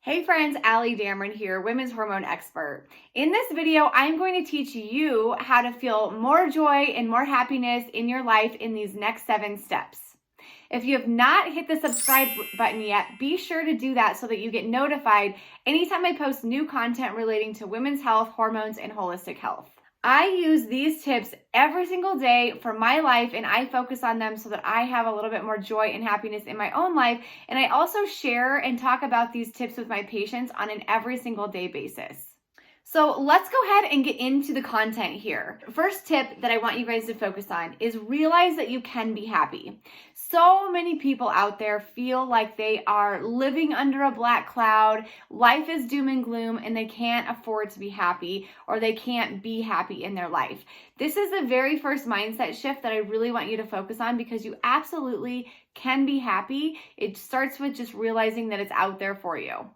Hey friends, Damron here, women's hormone expert. In this video, I'm going to teach you how to feel more joy and more happiness in your life in these next 7 steps. If you have not hit the subscribe button yet, be sure to do that so that you get notified anytime I post new content relating to women's health, hormones, and holistic health. I use these tips every single day for my life, and I focus on them so that I have a little bit more joy and happiness in my own life. And I also share and talk about these tips with my patients on an every single day basis. So let's go ahead and get into the content here. First tip that I want you guys to focus on is realize that you can be happy. So many people out there feel like they are living under a black cloud, life is doom and gloom, and they can't afford to be happy, or they can't be happy in their life. This is the very first mindset shift that I really want you to focus on, because you absolutely can be happy. It starts with just realizing that it's out there for you.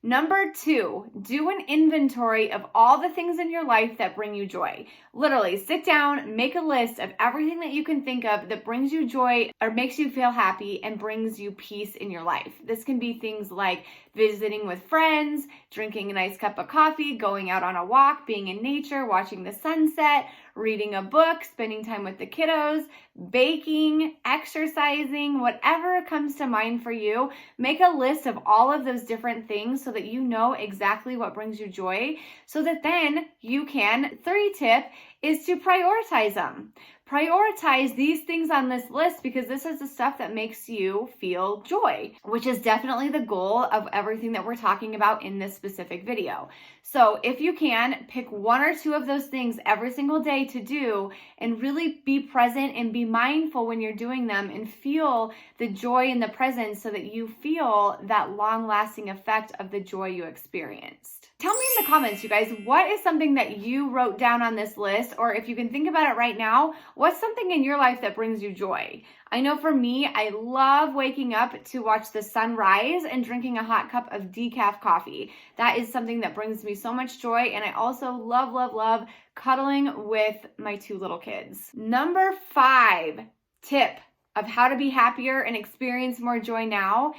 Number 2, do an inventory of all the things in your life that bring you joy. Literally, sit down, make a list of everything that you can think of that brings you joy or makes you feel happy and brings you peace in your life. This can be things like visiting with friends, drinking a nice cup of coffee, going out on a walk, being in nature, watching the sunset, reading a book, spending time with the kiddos, baking, exercising, whatever comes to mind for you. Make a list of all of those different things so that you know exactly what brings you joy, so that then you can, 3 tip is to prioritize them. Prioritize these things on this list, because this is the stuff that makes you feel joy, which is definitely the goal of everything that we're talking about in this specific video. So if you can, pick 1 or 2 of those things every single day to do, and really be present and be mindful when you're doing them, and feel the joy in the present so that you feel that long-lasting effect of the joy you experienced. Tell me in the comments, you guys, what is something that you wrote down on this list? Or if you can think about it right now, what's something in your life that brings you joy? I know for me, I love waking up to watch the sun rise and drinking a hot cup of decaf coffee. That is something that brings me so much joy. And I also love cuddling with my 2 little kids. Number 5 tip of how to be happier and experience more joy now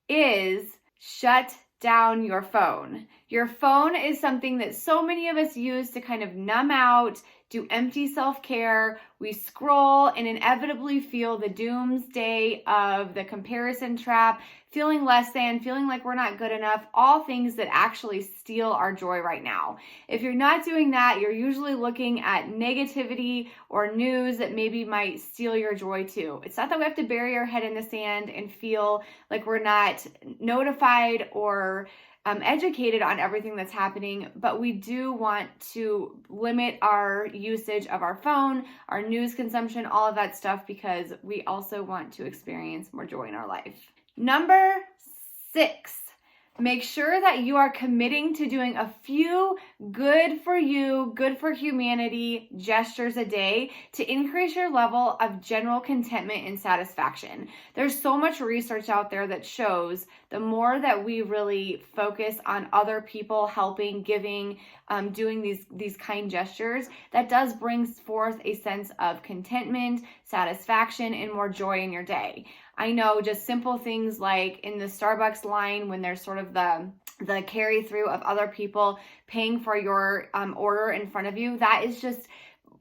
is shut down your phone. Your phone is something that so many of us use to kind of numb out, do empty self-care. We scroll and inevitably feel the doomsday of the comparison trap, feeling less than, feeling like we're not good enough, all things that actually steal our joy right now. If you're not doing that, you're usually looking at negativity or news that maybe might steal your joy too. It's not that we have to bury our head in the sand and feel like we're not notified or educated on everything that's happening, but we do want to limit our usage of our phone, our news consumption, all of that stuff, because we also want to experience more joy in our life. Number 6, make sure that you are committing to doing a few good for you, good for humanity gestures a day to increase your level of general contentment and satisfaction. There's so much research out there that shows the more that we really focus on other people helping, giving, doing these kind gestures, that does bring forth a sense of contentment, satisfaction, and more joy in your day. I know just simple things like in the Starbucks line, when there's sort of the carry through of other people paying for your order in front of you, that is just,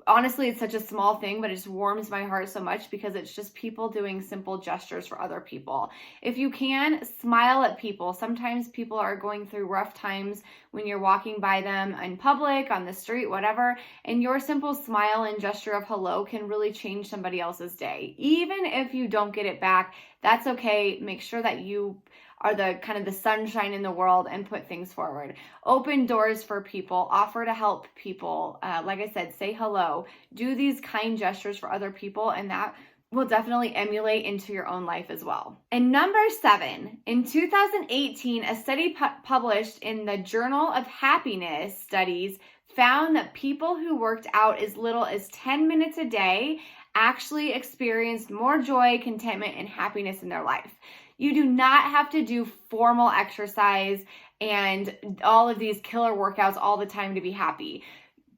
honestly, it's such a small thing, but it just warms my heart so much, because it's just people doing simple gestures for other people. If you can, smile at people. Sometimes people are going through rough times when you're walking by them in public, on the street, whatever, and your simple smile and gesture of hello can really change somebody else's day. Even if you don't get it back, that's okay. Make sure that you are the kind of the sunshine in the world and put things forward. Open doors for people, offer to help people. Like I said, say hello, do these kind gestures for other people, and that will definitely emulate into your own life as well. And number 7, in 2018, a study published in the Journal of Happiness Studies found that people who worked out as little as 10 minutes a day actually experienced more joy, contentment, and happiness in their life. You do not have to do formal exercise and all of these killer workouts all the time to be happy.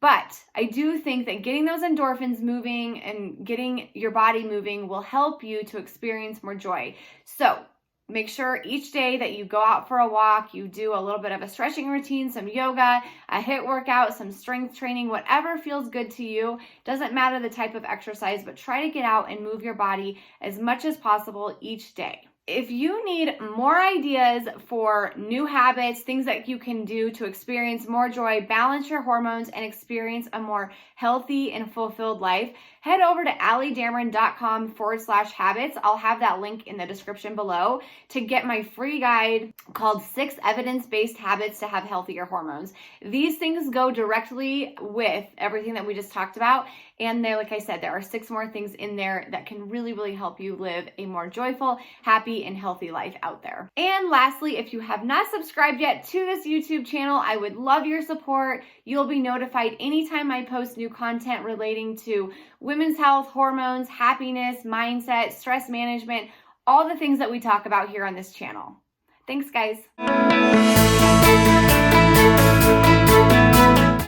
But I do think that getting those endorphins moving and getting your body moving will help you to experience more joy. So Make sure each day that you go out for a walk, you do a little bit of a stretching routine, some yoga, a HIIT workout, some strength training, whatever feels good to you. Doesn't matter the type of exercise, but try to get out and move your body as much as possible each day. If you need more ideas for new habits, things that you can do to experience more joy, balance your hormones, and experience a more healthy and fulfilled life, head over to alliedamron.com/habits. I'll have that link in the description below to get my free guide called 6 Evidence-Based Habits to Have Healthier Hormones. These things go directly with everything that we just talked about. And there, like I said, there are 6 more things in there that can really, really help you live a more joyful, happy, and healthy life out there. And lastly, if you have not subscribed yet to this YouTube channel, I would love your support. You'll be notified anytime I post new content relating to women's health, hormones, happiness, mindset, stress management, all the things that we talk about here on this channel. Thanks, guys.